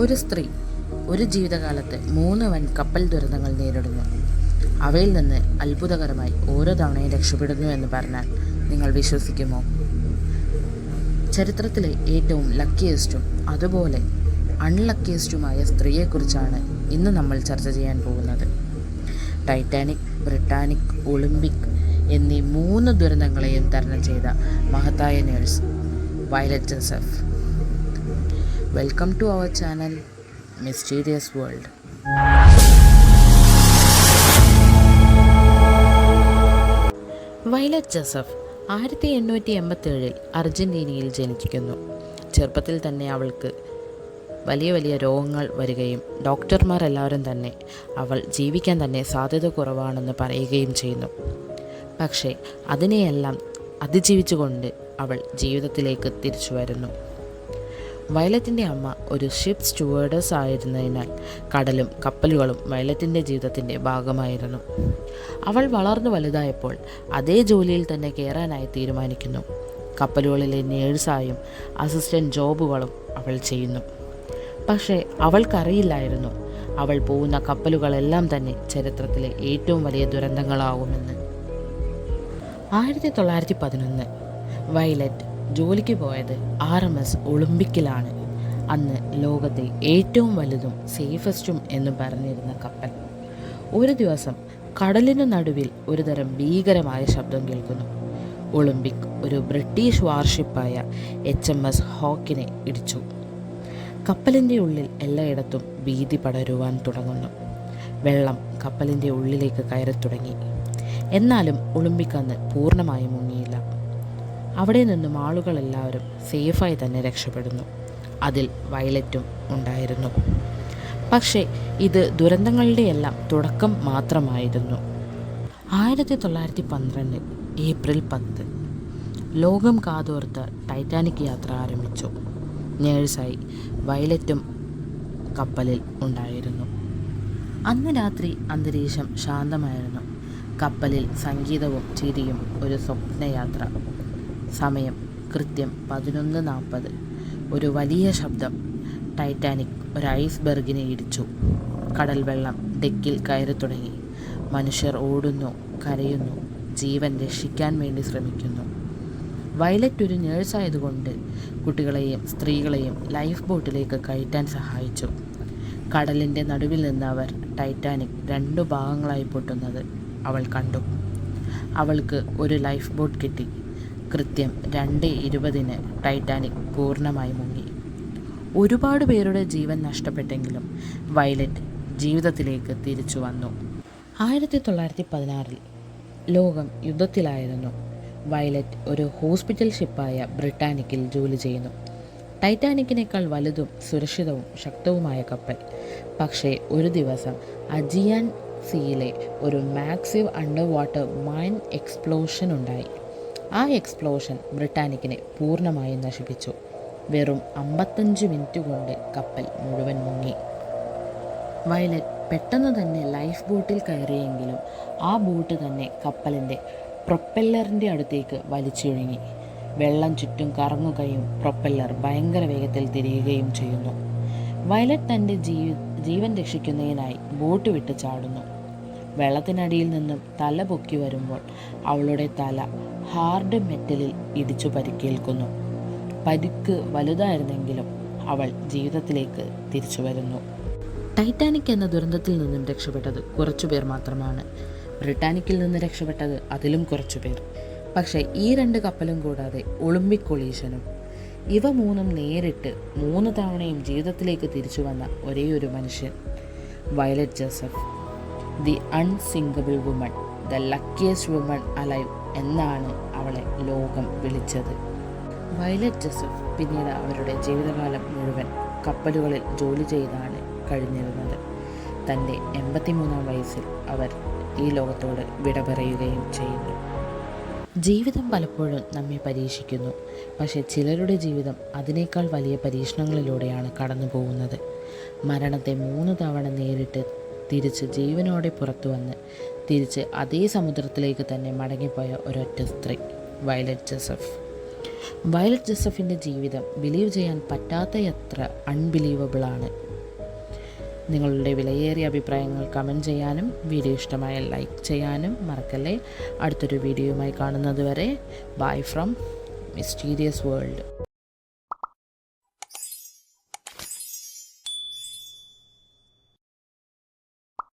ഒരു സ്ത്രീ ഒരു ജീവിതകാലത്ത് 3 വൻ കപ്പൽ ദുരന്തങ്ങൾ നേരിടുന്നു. അവയിൽ നിന്ന് അത്ഭുതകരമായി ഓരോ തവണയും രക്ഷപ്പെടുന്നു എന്ന് പറഞ്ഞാൽ നിങ്ങൾ വിശ്വസിക്കുമോ? ചരിത്രത്തിലെ ഏറ്റവും ലക്കിയസ്റ്റും അതുപോലെ അൺലക്കിയസ്റ്റുമായ സ്ത്രീയെക്കുറിച്ചാണ് ഇന്ന് നമ്മൾ ചർച്ച ചെയ്യാൻ പോകുന്നത്. ടൈറ്റാനിക്, ബ്രിട്ടാനിക്, ഒളിമ്പിക് എന്നീ 3 ദുരന്തങ്ങളെയും തരണം ചെയ്ത മഹത്തായ nurse Violet Joseph. Welcome to our channel mysterious world. Violet Joseph 1887 അർജന്റീനയിൽ ജനിക്കുന്നു. ചെറുപ്പത്തിൽ തന്നെ അവൾക്ക് വലിയ വലിയ രോഗങ്ങൾ വരികയും ഡോക്ടർമാർ എല്ലാവരും തന്നെ അവൾ ജീവിക്കാൻ തന്നെ സാധ്യത കുറവാണെന്ന് പറയുകയും ചെയ്യുന്നു. പക്ഷേ അതിനെയെല്ലാം അതിജീവിച്ചുകൊണ്ട് അവൾ ജീവിതത്തിലേക്ക് തിരിച്ചു വരുന്നു. വയലറ്റിൻ്റെ അമ്മ ഒരു ഷിപ്പ് സ്റ്റുവേർഡസ് ആയിരുന്നതിനാൽ കടലും കപ്പലുകളും വയലറ്റിൻ്റെ ജീവിതത്തിൻ്റെ ഭാഗമായിരുന്നു. അവൾ വളർന്നു വലുതായപ്പോൾ അതേ ജോലിയിൽ തന്നെ കയറാനായി തീരുമാനിക്കുന്നു. കപ്പലുകളിലെ നേഴ്സായും അസിസ്റ്റൻ്റ് ജോബുകളും അവൾ ചെയ്യുന്നു. പക്ഷേ അവൾക്കറിയില്ലായിരുന്നു അവൾ പോകുന്ന കപ്പലുകളെല്ലാം തന്നെ ചരിത്രത്തിലെ ഏറ്റവും വലിയ ദുരന്തങ്ങളാവുമെന്ന്. 1911 വയലറ്റ് ജോലിക്ക് പോയത് RMS ഒളിമ്പിക്കിലാണ്. അന്ന് ലോകത്തെ ഏറ്റവും വലുതും സേഫസ്റ്റും എന്ന് പറഞ്ഞിരുന്ന കപ്പൽ ഒരു ദിവസം കടലിനു നടുവിൽ ഒരുതരം ഭീകരമായ ശബ്ദം കേൾക്കുന്നു. ഒളിമ്പിക് ഒരു ബ്രിട്ടീഷ് വാർഷിപ്പായ HMS ഹോക്കിനെ ഇടിച്ചു. കപ്പലിൻ്റെ ഉള്ളിൽ എല്ലായിടത്തും ഭീതി പടരുവാൻ തുടങ്ങുന്നു. വെള്ളം കപ്പലിൻ്റെ ഉള്ളിലേക്ക് കയറി തുടങ്ങി. എന്നാലും ഒളിമ്പിക് അന്ന് പൂർണ്ണമായും മുങ്ങിയില്ല. അവിടെ നിന്നും ആളുകളെല്ലാവരും സേഫായി തന്നെ രക്ഷപ്പെടുന്നു. അതിൽ വയലറ്റും ഉണ്ടായിരുന്നു. പക്ഷേ ഇത് ദുരന്തങ്ങളുടെയെല്ലാം തുടക്കം മാത്രമായിരുന്നു. 1912 ഏപ്രിൽ 10 ലോകം കാതോർത്ത ടൈറ്റാനിക് യാത്ര ആരംഭിച്ചു. നേഴ്സായി വയലറ്റും കപ്പലിൽ ഉണ്ടായിരുന്നു. അന്ന് രാത്രി അന്തരീക്ഷം ശാന്തമായിരുന്നു. കപ്പലിൽ സംഗീതവും ചിരിയും ഒരു സ്വപ്നയാത്ര. സമയം കൃത്യം 11:40. ഒരു വലിയ ശബ്ദം. ടൈറ്റാനിക് ഒരു ഐസ്ബെർഗിനെ ഇടിച്ചു. കടൽ വെള്ളം ഡെക്കിൽ കയറി തുടങ്ങി. മനുഷ്യർ ഓടുന്നു, കരയുന്നു, ജീവൻ രക്ഷിക്കാൻ വേണ്ടി ശ്രമിക്കുന്നു. വയലറ്റ് ഒരു നേഴ്സായതുകൊണ്ട് കുട്ടികളെയും സ്ത്രീകളെയും ലൈഫ് ബോട്ടിലേക്ക് കയറ്റാൻ സഹായിച്ചു. കടലിൻ്റെ നടുവിൽ നിന്ന് അവർ ടൈറ്റാനിക് 2 ഭാഗങ്ങളായി പൊട്ടുന്നത് അവൾ കണ്ടു. അവൾക്ക് ഒരു ലൈഫ് ബോട്ട് കിട്ടി. കൃത്യം 2:20 ടൈറ്റാനിക് പൂർണ്ണമായി മുങ്ങി. ഒരുപാട് പേരുടെ ജീവൻ നഷ്ടപ്പെട്ടെങ്കിലും വയലറ്റ് ജീവിതത്തിലേക്ക് തിരിച്ചു വന്നു. 1916 ലോകം യുദ്ധത്തിലായിരുന്നു. വയലറ്റ് ഒരു ഹോസ്പിറ്റൽ ഷിപ്പായ ബ്രിട്ടാനിക്കിൽ ജോലി ചെയ്യുന്നു. ടൈറ്റാനിക്കിനേക്കാൾ വലുതും സുരക്ഷിതവും ശക്തവുമായ കപ്പൽ. പക്ഷേ ഒരു ദിവസം അജിയാൻ സീയിലെ ഒരു മാക്സീവ് അണ്ടർ വാട്ടർ മൈൻ എക്സ്പ്ലോഷൻ ഉണ്ടായി. ആ എക്സ്പ്ലോഷൻ ബ്രിട്ടാനിക്കിനെ പൂർണ്ണമായും നശിപ്പിച്ചു. വെറും 55 മിനിറ്റ് കൊണ്ട് കപ്പൽ മുഴുവൻ മുങ്ങി. വയലറ്റ് പെട്ടെന്ന് തന്നെ ലൈഫ് ബോട്ടിൽ കയറിയെങ്കിലും ആ ബോട്ട് തന്നെ കപ്പലിൻ്റെ പ്രൊപ്പല്ലറിൻ്റെ അടുത്തേക്ക് വലിച്ചിഴങ്ങി. വെള്ളം ചുറ്റും കറങ്ങുകയും പ്രൊപ്പല്ലർ ഭയങ്കര വേഗത്തിൽ തിരിയുകയും ചെയ്യുന്നു. വയലറ്റ് തൻ്റെ ജീവൻ രക്ഷിക്കുന്നതിനായി ബോട്ട് വിട്ട് ചാടുന്നു. വെള്ളത്തിനടിയിൽ നിന്നും തല പൊക്കി വരുമ്പോൾ അവളുടെ തല ഹാർഡ് മെറ്റലിൽ ഇടിച്ചു പരിക്കേൽക്കുന്നു. പരിക്ക് വലുതായിരുന്നെങ്കിലും അവൾ ജീവിതത്തിലേക്ക് തിരിച്ചു വരുന്നു. ടൈറ്റാനിക് എന്ന ദുരന്തത്തിൽ നിന്നും രക്ഷപ്പെട്ടത് കുറച്ചുപേർ മാത്രമാണ്. ബ്രിട്ടാനിക്കിൽ നിന്ന് രക്ഷപ്പെട്ടത് അതിലും കുറച്ചുപേർ. പക്ഷേ ഈ 2 കപ്പലും കൂടാതെ ഒളിമ്പിക് കൊളീഷനും ഇവ 3 നേരിട്ട് 3 തവണയും ജീവിതത്തിലേക്ക് തിരിച്ചു വന്ന ഒരേയൊരു മനുഷ്യൻ violet Joseph. The unsinkable woman, the luckiest woman alive എന്നാണ് അവളെ ലോകം വിളിച്ചത്. വയലറ്റ് ജോസഫ് പിന്നീട് അവരുടെ ജീവിതകാലം മുഴുവൻ കപ്പലുകളിൽ ജോലി ചെയ്താണ് കഴിഞ്ഞിരുന്നത്. തൻ്റെ 83-ാം വയസ്സിൽ അവർ ഈ ലോകത്തോട് വിട പറയുകയും ചെയ്യുന്നു. ജീവിതം പലപ്പോഴും നമ്മെ പരീക്ഷിക്കുന്നു. പക്ഷേ ചിലരുടെ ജീവിതം അതിനേക്കാൾ വലിയ പരീക്ഷണങ്ങളിലൂടെയാണ് കടന്നു പോകുന്നത്. മരണത്തെ 3 തവണ നേരിട്ട് തിരിച്ച് ജീവനോടെ പുറത്തു വന്ന് തിരിച്ച് അതേ സമുദ്രത്തിലേക്ക് തന്നെ മടങ്ങിപ്പോയ ഒരൊറ്റ സ്ത്രീ വയലറ്റ് ജോസഫ്. വയലറ്റ് ജോസഫിൻ്റെ ജീവിതം ബിലീവ് ചെയ്യാൻ പറ്റാത്തയത്ര അൺബിലീവബിളാണ്. നിങ്ങളുടെ വിലയേറിയ അഭിപ്രായങ്ങൾ കമൻറ്റ് ചെയ്യാനും വീഡിയോ ഇഷ്ടമായാൽ ലൈക്ക് ചെയ്യാനും മറക്കല്ലേ. അടുത്തൊരു വീഡിയോയുമായി കാണുന്നത് വരെ ബൈ ഫ്രം മിസ്റ്റീരിയസ് വേൾഡ്.